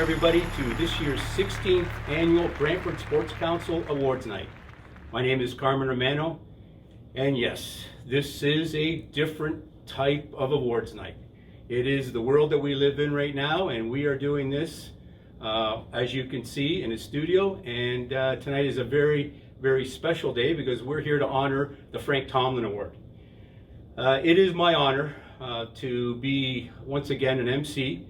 everybody to this year's 16th Annual Brantford Sports Council Awards Night. My name is Carmen Romano, and yes, this is a different type of awards night. It is the world that we live in right now, and we are doing this, as you can see, in the studio, and tonight is a very, very special day because we're here to honor the Frank Tomlin Award. It is my honor to be once again an MC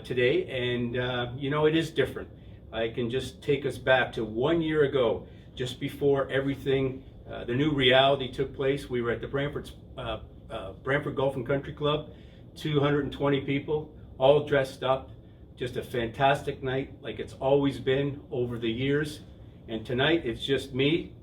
today, and it is different. I can just take us back to 1 year ago, just before everything, the new reality took place. We were at the Brantford Golf and Country Club, 220 people, all dressed up, just a fantastic night like it's always been over the years. And tonight it's just me,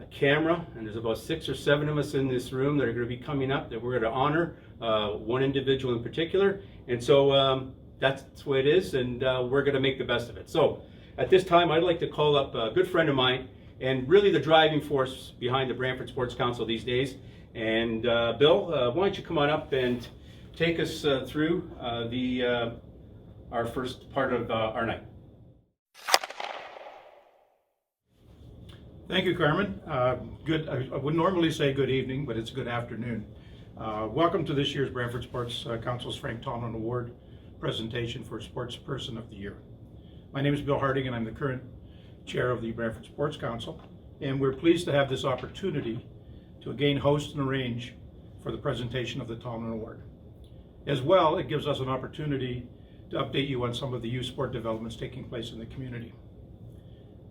a camera, and there's about 6 or 7 of us in this room that are going to be coming up that we're going to honor one individual in particular. And so that's the way it is, and we're going to make the best of it. So at this time, I'd like to call up a good friend of mine and really the driving force behind the Brantford Sports Council these days. And Bill, why don't you come on up and take us through our first part of our night. Thank you, Carmen. I would normally say good evening, but it's good afternoon. Welcome to this year's Brantford Sports Council's Frank Tomlin Award presentation for Sportsperson of the Year. My name is Bill Harding, and I'm the current chair of the Brantford Sports Council, and we're pleased to have this opportunity to again host and arrange for the presentation of the Tomlin Award. As well, it gives us an opportunity to update you on some of the youth sport developments taking place in the community.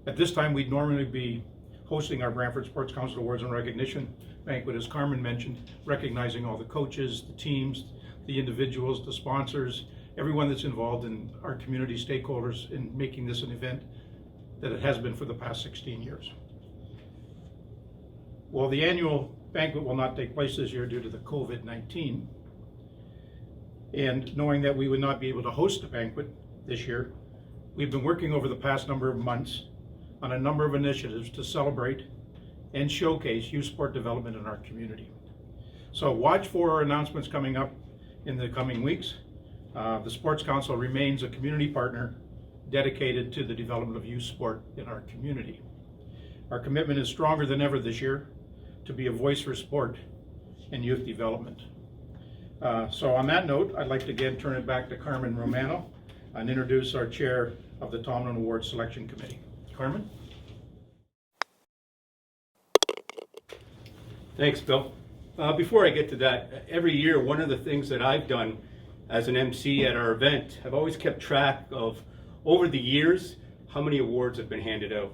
At this time, we'd normally be hosting our Brantford Sports Council Awards and Recognition banquet, as Carmen mentioned, recognizing all the coaches, the teams, the individuals, the sponsors, everyone that's involved in our community stakeholders in making this an event that it has been for the past 16 years. Well, the annual banquet will not take place this year due to the COVID-19, and knowing that we would not be able to host the banquet this year, we've been working over the past number of months on a number of initiatives to celebrate and showcase youth sport development in our community. So watch for our announcements coming up in the coming weeks. The Sports Council remains a community partner dedicated to the development of youth sport in our community. Our commitment is stronger than ever this year to be a voice for sport and youth development. So on that note, I'd like to again turn it back to Carmen Romano and introduce our chair of the Tomlin Award Selection Committee. Carmen? Thanks, Bill. Before I get to that, every year one of the things that I've done as an MC at our event, I've always kept track of, over the years, how many awards have been handed out.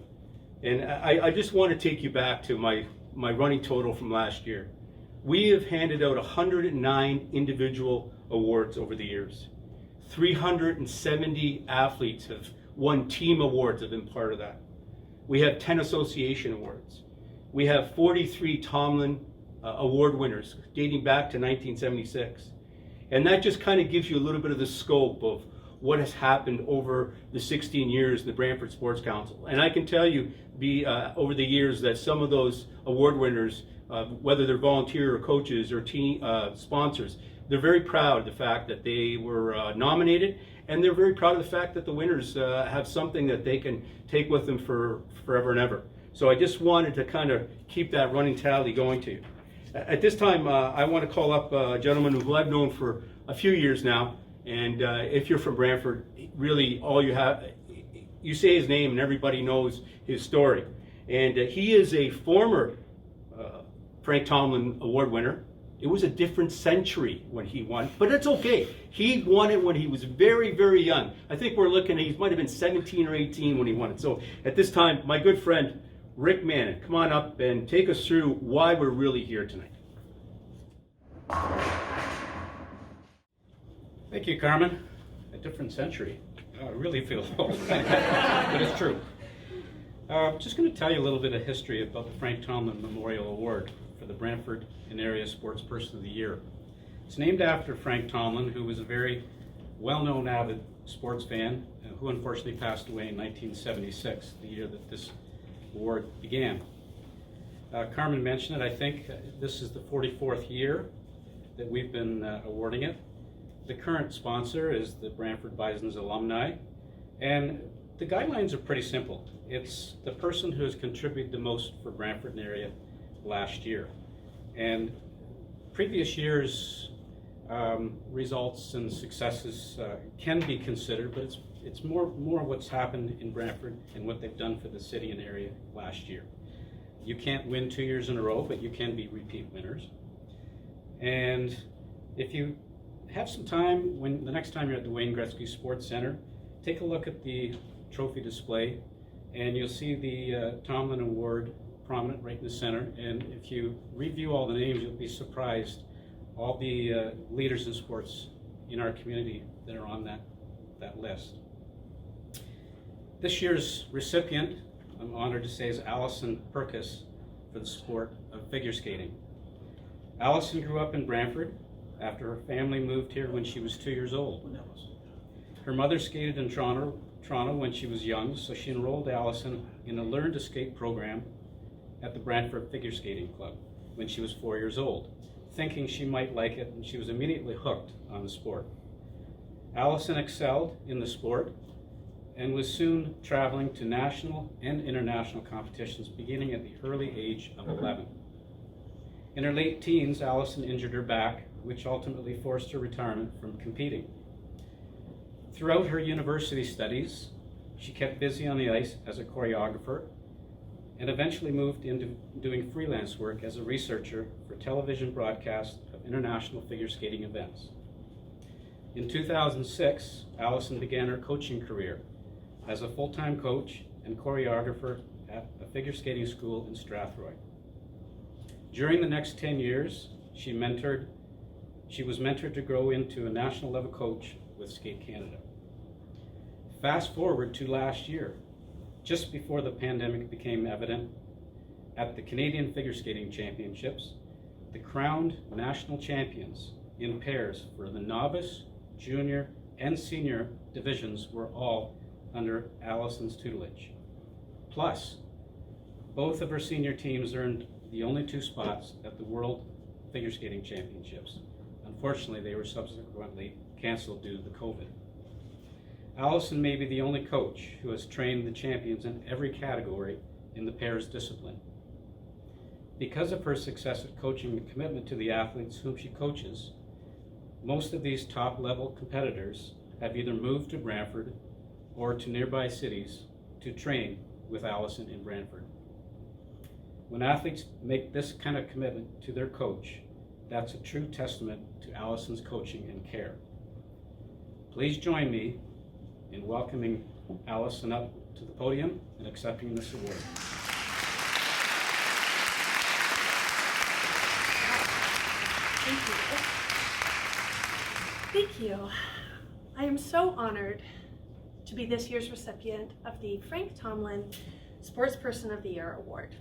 And I just want to take you back to my running total from last year. We have handed out 109 individual awards over the years. 370 athletes have won team awards, have been part of that. We have 10 association awards. We have 43 Tomlin award winners dating back to 1976. And that just kind of gives you a little bit of the scope of what has happened over the 16 years in the Brantford Sports Council. And I can tell you over the years that some of those award winners, whether they're volunteer or coaches or team sponsors, they're very proud of the fact that they were nominated, and they're very proud of the fact that the winners have something that they can take with them for forever and ever. So I just wanted to kind of keep that running tally going to you. At this time, I want to call up a gentleman who I've known for a few years now, and if you're from Brantford, really all you say his name and everybody knows his story. And he is a former Frank Tomlin Award winner. It was a different century when he won, but it's okay. He won it when he was very, very young. I think we're looking at, he might have been 17 or 18 when he won it. So at this time, my good friend, Rick Mannon, come on up and take us through why we're really here tonight. Thank you, Carmen. A different century. I really feel old, but it's true. I'm just going to tell you a little bit of history about the Frank Tomlin Memorial Award for the Brantford and Area Sportsperson of the Year. It's named after Frank Tomlin, who was a very well-known avid sports fan, who unfortunately passed away in 1976, the year that this award began. Carmen mentioned it. I think this is the 44th year that we've been awarding it. The current sponsor is the Brantford Bison's alumni, And the guidelines are pretty simple. It's the person who has contributed the most for Brantford and area last year. And previous years' results and successes can be considered, but it's more what's happened in Brantford and what they've done for the city and area last year. You can't win 2 years in a row, but you can be repeat winners. And if you have some time, when the next time you're at the Wayne Gretzky Sports Center, take a look at the trophy display, and you'll see the Tomlin Award prominent right in the center. And if you review all the names, you'll be surprised all the leaders in sports in our community that are on that list. This year's recipient, I'm honored to say, is Alison Purkiss for the sport of figure skating. Alison grew up in Brantford after her family moved here when she was 2 years old. Her mother skated in Toronto when she was young, so she enrolled Alison in a Learn to Skate program at the Brantford Figure Skating Club when she was 4 years old, thinking she might like it, and she was immediately hooked on the sport. Alison excelled in the sport and was soon traveling to national and international competitions beginning at the early age of 11. In her late teens, Alison injured her back, which ultimately forced her retirement from competing. Throughout her university studies, she kept busy on the ice as a choreographer and eventually moved into doing freelance work as a researcher for television broadcasts of international figure skating events. In 2006, Alison began her coaching career as a full-time coach and choreographer at a figure skating school in Strathroy. During the next 10 years, she was mentored to grow into a national level coach with Skate Canada. Fast forward to last year, just before the pandemic became evident, at the Canadian Figure Skating Championships, the crowned national champions in pairs for the novice, junior, and senior divisions were all under Alison's tutelage. Plus, both of her senior teams earned the only 2 spots at the World Figure Skating Championships. Unfortunately, they were subsequently canceled due to the COVID. Alison may be the only coach who has trained the champions in every category in the pairs discipline. Because of her success at coaching and commitment to the athletes whom she coaches, most of these top-level competitors have either moved to Brantford or to nearby cities to train with Alison in Brantford. When athletes make this kind of commitment to their coach, that's a true testament to Alison's coaching and care. Please join me in welcoming Alison up to the podium and accepting this award. Thank you. I am so honored to be this year's recipient of the Frank Tomlin Sportsperson of the Year Award.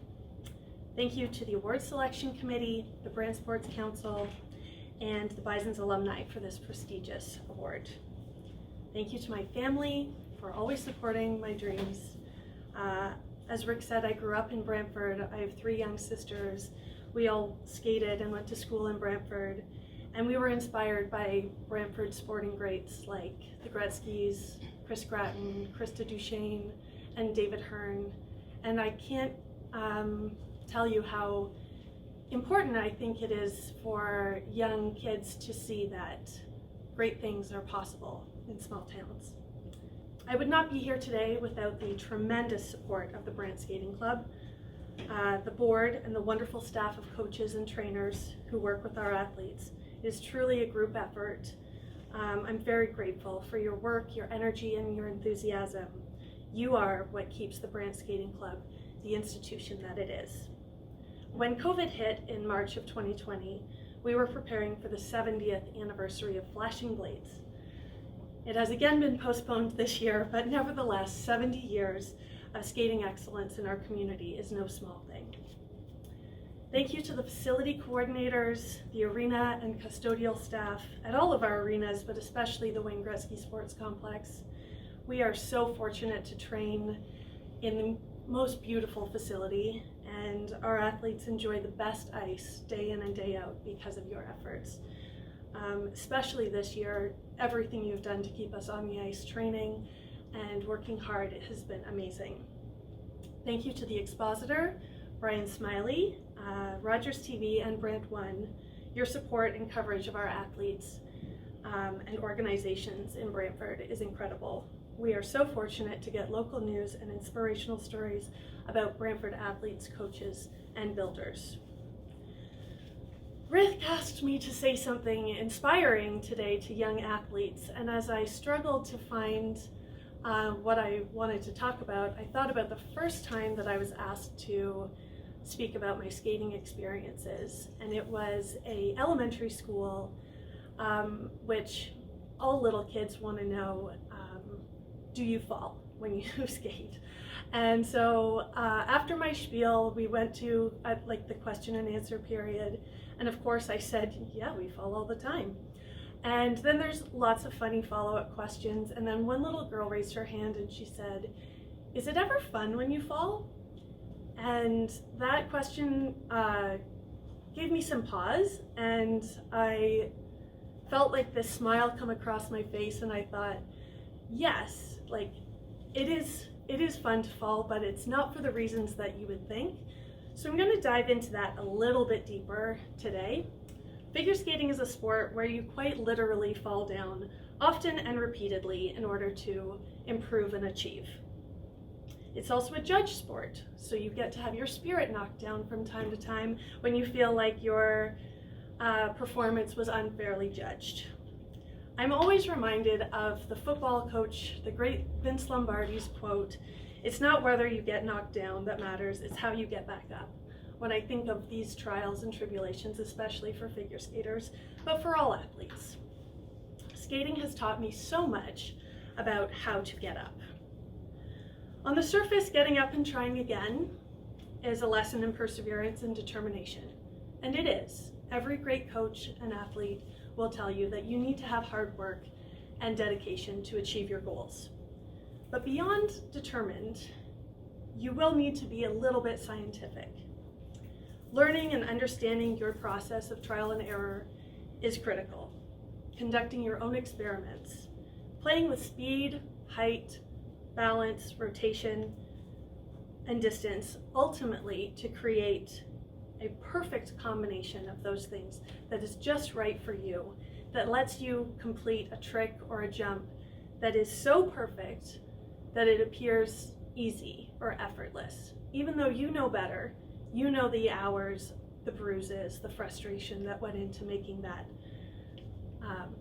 Thank you to the Award Selection Committee, the Brant Sports Council, and the Bison's alumni for this prestigious award. Thank you to my family for always supporting my dreams. As Rick said, I grew up in Brantford. I have 3 young sisters. We all skated and went to school in Brantford, and we were inspired by Brantford sporting greats like the Gretzkys, Chris Gratton, Krista Duchesne, and David Hearn. And I can't tell you how important I think it is for young kids to see that great things are possible in small towns. I would not be here today without the tremendous support of the Brant Skating Club, the board, and the wonderful staff of coaches and trainers who work with our athletes. It is truly a group effort. I'm very grateful for your work, your energy, and your enthusiasm. You are what keeps the Brant Skating Club the institution that it is. When COVID hit in March of 2020, we were preparing for the 70th anniversary of Flashing Blades. It has again been postponed this year, but nevertheless, 70 years of skating excellence in our community is no small thing. Thank you to the facility coordinators, the arena and custodial staff at all of our arenas, but especially the Wayne Gretzky Sports Complex. We are so fortunate to train in the most beautiful facility, and our athletes enjoy the best ice day in and day out because of your efforts. Especially this year, everything you've done to keep us on the ice training and working hard. It has been amazing. Thank you to the expositor, Brian Smiley, Rogers TV, and Brand One. Your support and coverage of our athletes and organizations in Brantford is incredible. We are so fortunate to get local news and inspirational stories about Brantford athletes, coaches, and builders. Rick asked me to say something inspiring today to young athletes, and as I struggled to find what I wanted to talk about, I thought about the first time that I was asked to speak about my skating experiences, and it was an elementary school, which all little kids want to know, do you fall when you skate? And so after my spiel, we went to like the question and answer period, and of course I said, yeah, we fall all the time. And then there's lots of funny follow-up questions, and then one little girl raised her hand and she said, is it ever fun when you fall? And that question gave me some pause, and I felt like this smile come across my face, and I thought, yes, like it is fun to fall, but it's not for the reasons that you would think. So I'm going to dive into that a little bit deeper today. Figure skating is a sport where you quite literally fall down often and repeatedly in order to improve and achieve. It's also a judge sport, so you get to have your spirit knocked down from time to time when you feel like your performance was unfairly judged. I'm always reminded of the football coach, the great Vince Lombardi's quote, "It's not whether you get knocked down that matters, it's how you get back up," when I think of these trials and tribulations, especially for figure skaters, but for all athletes. Skating has taught me so much about how to get up. On the surface, getting up and trying again is a lesson in perseverance and determination, and it is. Every great coach and athlete will tell you that you need to have hard work and dedication to achieve your goals. But beyond determined, you will need to be a little bit scientific. Learning and understanding your process of trial and error is critical. Conducting your own experiments, playing with speed, height, balance, rotation, and distance, ultimately to create a perfect combination of those things that is just right for you, that lets you complete a trick or a jump that is so perfect that it appears easy or effortless. Even though you know better, you know the hours, the bruises, the frustration that went into making that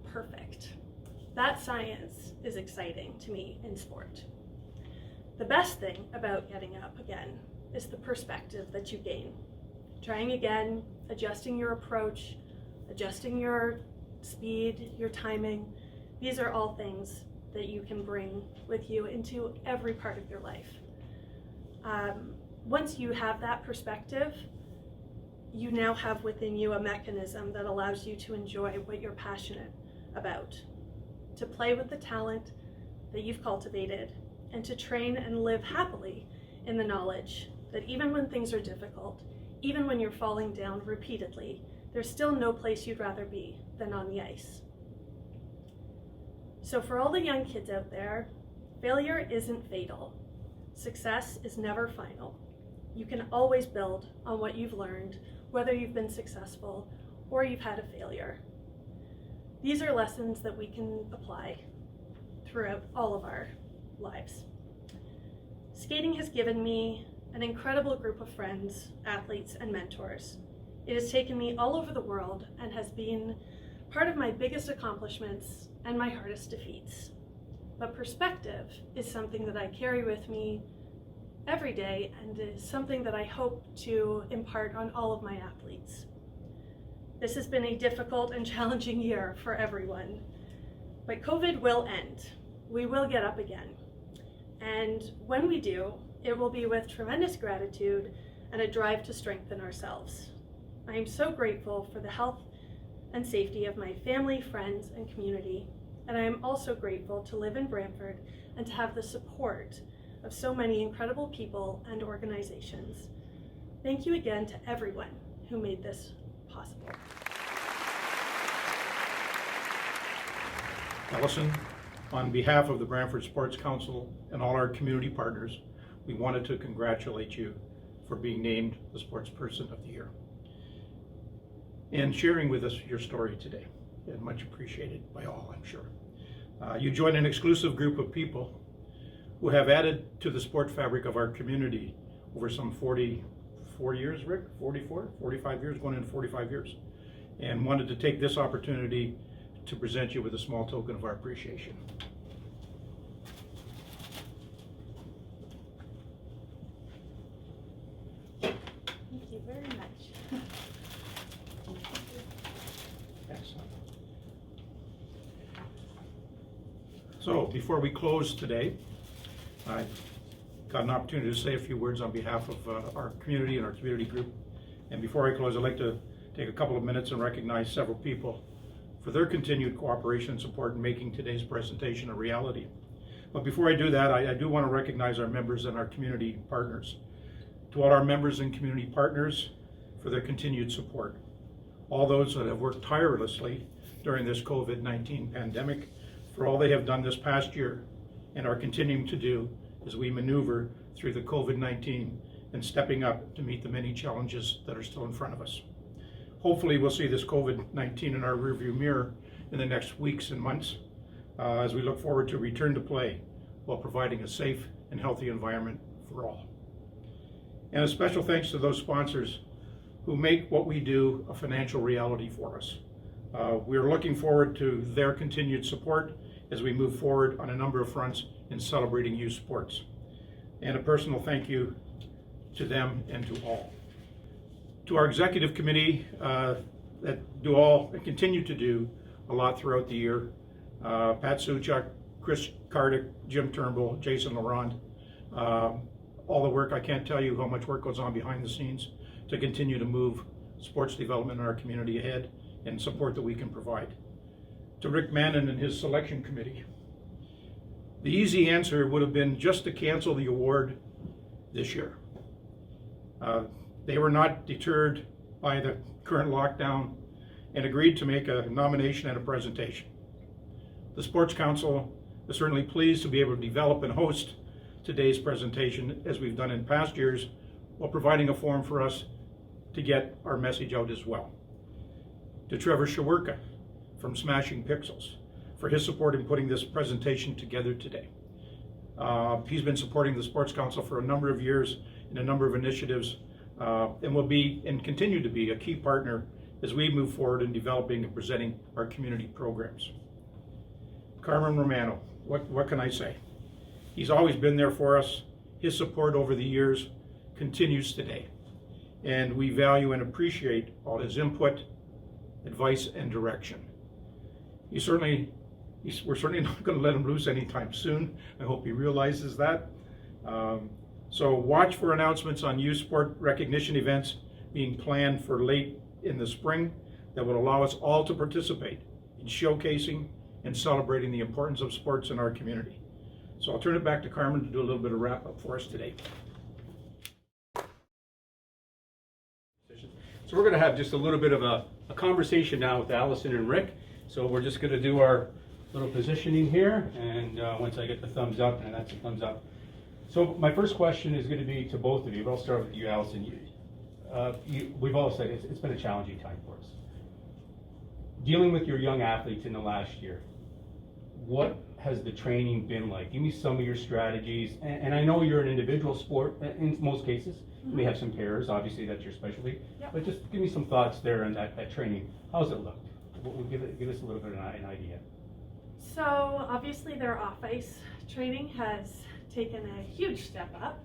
perfect. That science is exciting to me in sport. The best thing about getting up again is the perspective that you gain. Trying again, adjusting your approach, adjusting your speed, your timing. These are all things that you can bring with you into every part of your life. Once you have that perspective, you now have within you a mechanism that allows you to enjoy what you're passionate about, to play with the talent that you've cultivated, and to train and live happily in the knowledge that even when things are difficult, even when you're falling down repeatedly, there's still no place you'd rather be than on the ice. So for all the young kids out there, failure isn't fatal. Success is never final. You can always build on what you've learned, whether you've been successful or you've had a failure. These are lessons that we can apply throughout all of our lives. Skating has given me an incredible group of friends, athletes, and mentors. It has taken me all over the world and has been part of my biggest accomplishments and my hardest defeats. But perspective is something that I carry with me every day and is something that I hope to impart on all of my athletes. This has been a difficult and challenging year for everyone, but COVID will end. We will get up again. And when we do, it will be with tremendous gratitude and a drive to strengthen ourselves. I am so grateful for the health and safety of my family, friends, and community. And I am also grateful to live in Brantford and to have the support of so many incredible people and organizations. Thank you again to everyone who made this possible. Alison, On behalf of the Brantford Sports Council and all our community partners, we wanted to congratulate you for being named the Sportsperson of the Year and sharing with us your story today. And much appreciated by all, I'm sure. You join an exclusive group of people who have added to the sport fabric of our community over some 44 years, Rick? 44? 45 years, going into 45 years. And wanted to take this opportunity to present you with a small token of our appreciation. Thank you very much. Excellent. So before we close today, I got an opportunity to say a few words on behalf of our community and our community group. And before I close, I'd like to take a couple of minutes and recognize several people for their continued cooperation and support in making today's presentation a reality. But before I do that, I do want to recognize our members and our community partners. To all our members and community partners for their continued support. All those that have worked tirelessly during this COVID-19 pandemic, for all they have done this past year and are continuing to do as we maneuver through the COVID-19 and stepping up to meet the many challenges that are still in front of us. Hopefully we'll see this COVID-19 in our rearview mirror in the next weeks and months as we look forward to return to play while providing a safe and healthy environment for all. And a special thanks to those sponsors who make what we do a financial reality for us. We're looking forward to their continued support as we move forward on a number of fronts in celebrating youth sports. And a personal thank you to them and to all. To our executive committee that do all and continue to do a lot throughout the year, Pat Suchak, Chris Cardick, Jim Turnbull, Jason Laurent, all the work, I can't tell you how much work goes on behind the scenes to continue to move sports development in our community ahead and support that we can provide. To Rick Mannon and his selection committee. The easy answer would have been just to cancel the award this year. They were not deterred by the current lockdown and agreed to make a nomination and a presentation. The Sports Council is certainly pleased to be able to develop and host today's presentation as we've done in past years, while providing a forum for us to get our message out as well. To Trevor Shawerka from Smashing Pixels for his support in putting this presentation together today. He's been supporting the Sports Council for a number of years in a number of initiatives and will be and continue to be a key partner as we move forward in developing and presenting our community programs. Carmen Romano, what can I say? He's always been there for us. His support over the years continues today. And we value and appreciate all his input, advice, and direction. We're certainly not going to let him loose anytime soon. I hope he realizes that. So watch for announcements on youth sport recognition events being planned for late in the spring that will allow us all to participate in showcasing and celebrating the importance of sports in our community. So I'll turn it back to Carmen to do a little bit of wrap up for us today. So we're going to have just a little bit of a conversation now with Alison and Rick. So we're just going to do our little positioning here, and once I get the thumbs up, and that's a thumbs up. So my first question is going to be to both of you, but I'll start with you, Alison. We've all said it's been a challenging time for us. Dealing with your young athletes in the last year, what has the training been like? Give me some of your strategies, and I know you're an individual sport in most cases. You may have some pairs, obviously that's your specialty, but just give me some thoughts there on that training. How's it looked? We'll give us a little bit of an idea. So obviously their off-ice training has taken a huge step up.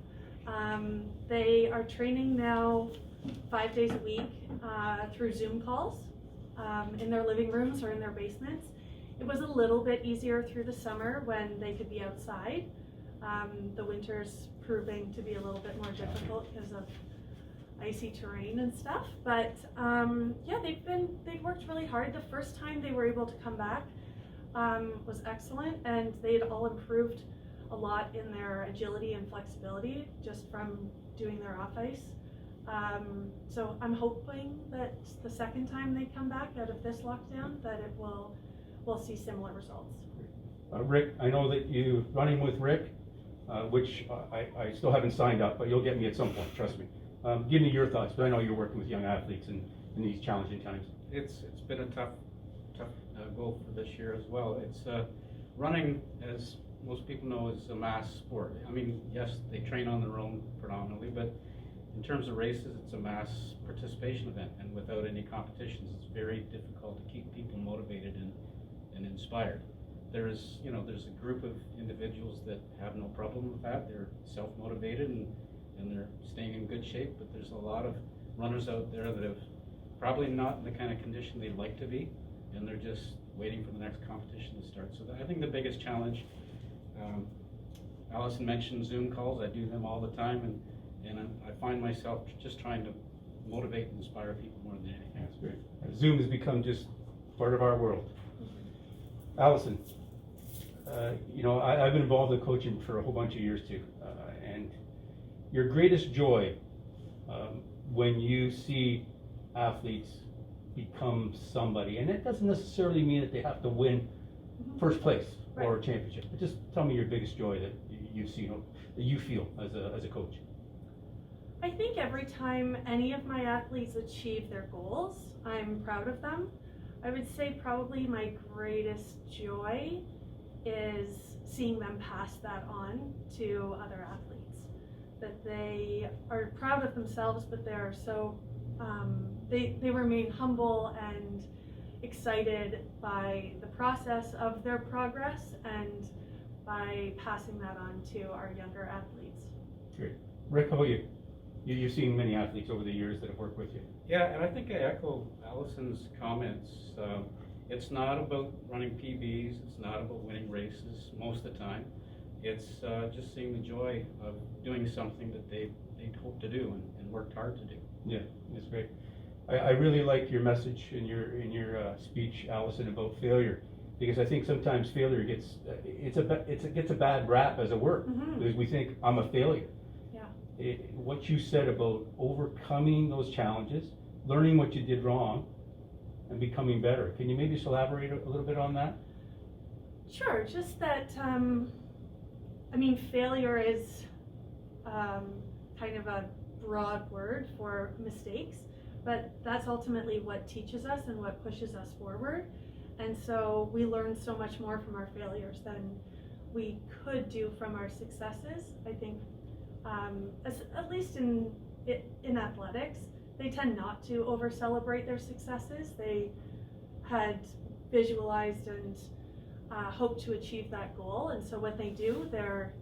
They are training now 5 days a week through Zoom calls in their living rooms or in their basements. It was a little bit easier through the summer when they could be outside. The winter's proving to be a little bit more difficult because of icy terrain and stuff. But yeah, they've worked really hard. The first time they were able to come back was excellent, and they had all improved a lot in their agility and flexibility just from doing their off ice. So I'm hoping that the second time they come back out of this lockdown that we'll see similar results. Rick, I know that you're running with Rick, which I still haven't signed up, but you'll get me at some point, trust me. Give me your thoughts, but I know you're working with young athletes in these challenging times. It's been a tough goal for this year as well. It's running, as most people know, is a mass sport. I mean, yes, they train on their own predominantly, but in terms of races, it's a mass participation event, and without any competitions, it's very difficult to keep people motivated and inspired. There's a group of individuals that have no problem with that. They're self-motivated and they're staying in good shape, but there's a lot of runners out there that have probably not in the kind of condition they'd like to be, and they're just waiting for the next competition to start. So I think the biggest challenge, Alison mentioned Zoom calls. I do them all the time, and I find myself just trying to motivate and inspire people more than anything. That's great. Zoom has become just part of our world. Alison, I've been involved in coaching for a whole bunch of years too, and your greatest joy when you see athletes become somebody, and it doesn't necessarily mean that they have to win first place or a championship, but just tell me your biggest joy that you feel as a coach. I think every time any of my athletes achieve their goals, I'm proud of them. I would say probably my greatest joy is seeing them pass that on to other athletes. That they are proud of themselves, but they are so, they remain humble and excited by the process of their progress and by passing that on to our younger athletes. Great. Rick, how about you? You've seen many athletes over the years that have worked with you. Yeah, and I think I echo Alison's comments. It's not about running PBs, it's not about winning races most of the time. It's just seeing the joy of doing something that they'd hoped to do and worked hard to do. Yeah, that's great. I really like your message in your speech, Alison, about failure, because I think sometimes failure gets a bad rap as a word, because we think I'm a failure. What you said about overcoming those challenges, learning what you did wrong, and becoming better. Can you maybe just elaborate a little bit on that? Sure, just that, failure is kind of a broad word for mistakes, but that's ultimately what teaches us and what pushes us forward. And so we learn so much more from our failures than we could do from our successes. I think at least in athletics, they tend not to over celebrate their successes. They had visualized and hoped to achieve that goal, and so when they do, they're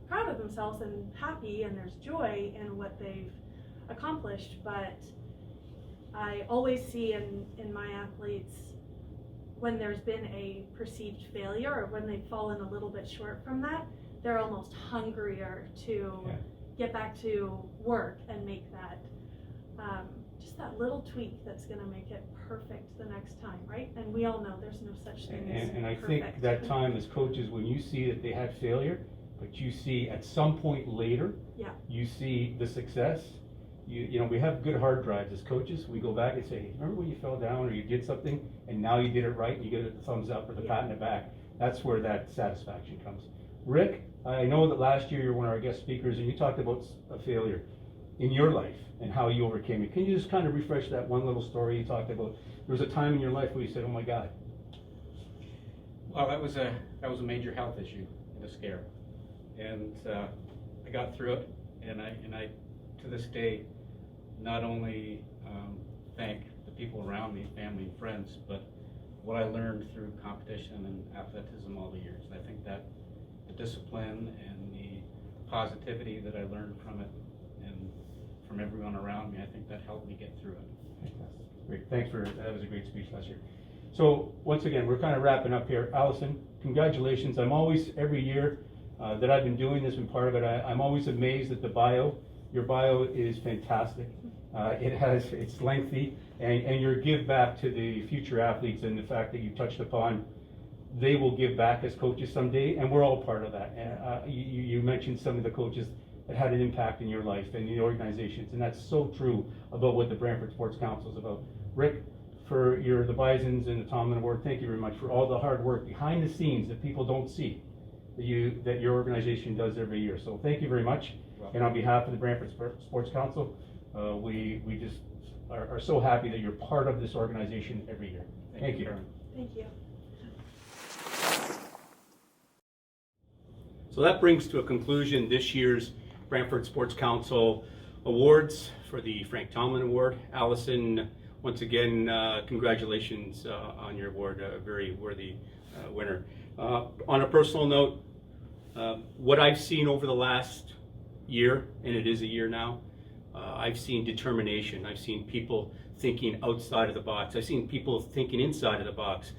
proud of themselves and happy, and there's joy in what they've accomplished. But I always see in my athletes, when there's been a perceived failure or when they've fallen a little bit short from that, they're almost hungrier to get back to work and make that just that little tweak that's going to make it perfect the next time, right? And we all know there's no such thing as and I perfect. think that time as coaches, when you see that they had failure, but you see at some point later, you see the success. We have good hard drives as coaches. We go back and say, hey, remember when you fell down or you did something and now you did it right and you get a thumbs up or the pat in the back. That's where that satisfaction comes. Rick, I know that last year you were one of our guest speakers and you talked about a failure in your life and how you overcame it. Can you just kind of refresh that one little story you talked about? There was a time in your life where you said, oh my God. Well, that was a major health issue and a scare. And I got through it, and I to this day not only thank the people around me, family and friends, but what I learned through competition and athleticism all the years. I think that the discipline and the positivity that I learned from it and from everyone around me, I think that helped me get through it. Fantastic. Great. Thanks that was a great speech last year. So once again, we're kind of wrapping up here. Alison, congratulations. I'm always, every year that I've been doing this and part of it, I'm always amazed at the bio. Your bio is fantastic. It's lengthy, and your give back to the future athletes and the fact that you touched upon they will give back as coaches someday, and we're all part of that. And you mentioned some of the coaches that had an impact in your life and the organizations, and that's so true about what the Brantford Sports Council is about. Rick, for the Bisons and the Tomlin Award. Thank you very much for all the hard work behind the scenes that people don't see that your organization does every year. So thank you very much. And on behalf of the Brantford Sports Council, we just are so happy that you're part of this organization every year. Thank you. Thank you. So that brings to a conclusion this year's Brantford Sports Council Awards for the Frank Tomlin Award. Alison, once again, congratulations on your award, a very worthy winner. On a personal note, what I've seen over the last year, and it is a year now, I've seen determination. I've seen people thinking outside of the box. I've seen people thinking inside of the box.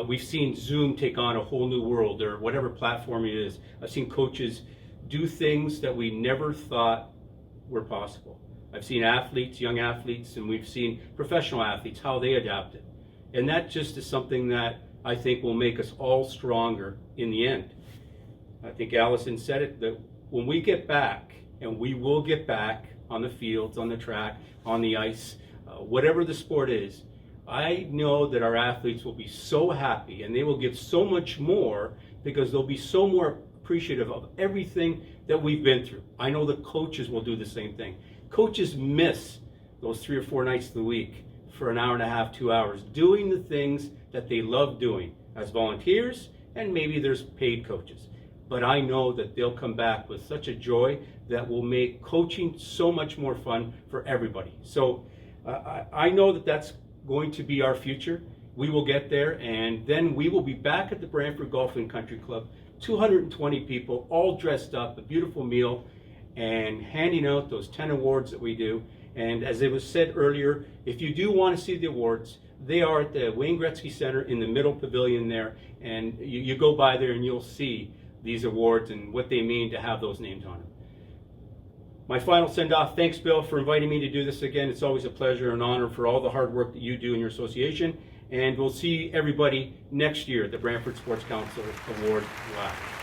We've seen Zoom take on a whole new world, or whatever platform it is. I've seen coaches do things that we never thought were possible. I've seen athletes, young athletes, and we've seen professional athletes, how they adapted. And that just is something that I think will make us all stronger in the end. I think Alison said it, that when we get back, and we will get back on the fields, on the track, on the ice, whatever the sport is, I know that our athletes will be so happy, and they will give so much more because they'll be so more appreciative of everything that we've been through. I know the coaches will do the same thing. Coaches miss those 3 or 4 nights of the week for an hour and a half, 2 hours, doing the things that they love doing as volunteers, and maybe there's paid coaches. But I know that they'll come back with such a joy that will make coaching so much more fun for everybody. So I know that that's going to be our future. We will get there, and then we will be back at the Brantford Golf and Country Club, 220 people, all dressed up, a beautiful meal, and handing out those 10 awards that we do. And as it was said earlier, if you do want to see the awards, they are at the Wayne Gretzky Center in the middle pavilion there, and you go by there and you'll see these awards and what they mean to have those names on them. My final send-off, thanks Bill for inviting me to do this again. It's always a pleasure and honor for all the hard work that you do in your association. And we'll see everybody next year at the Brantford Sports Council Award Live.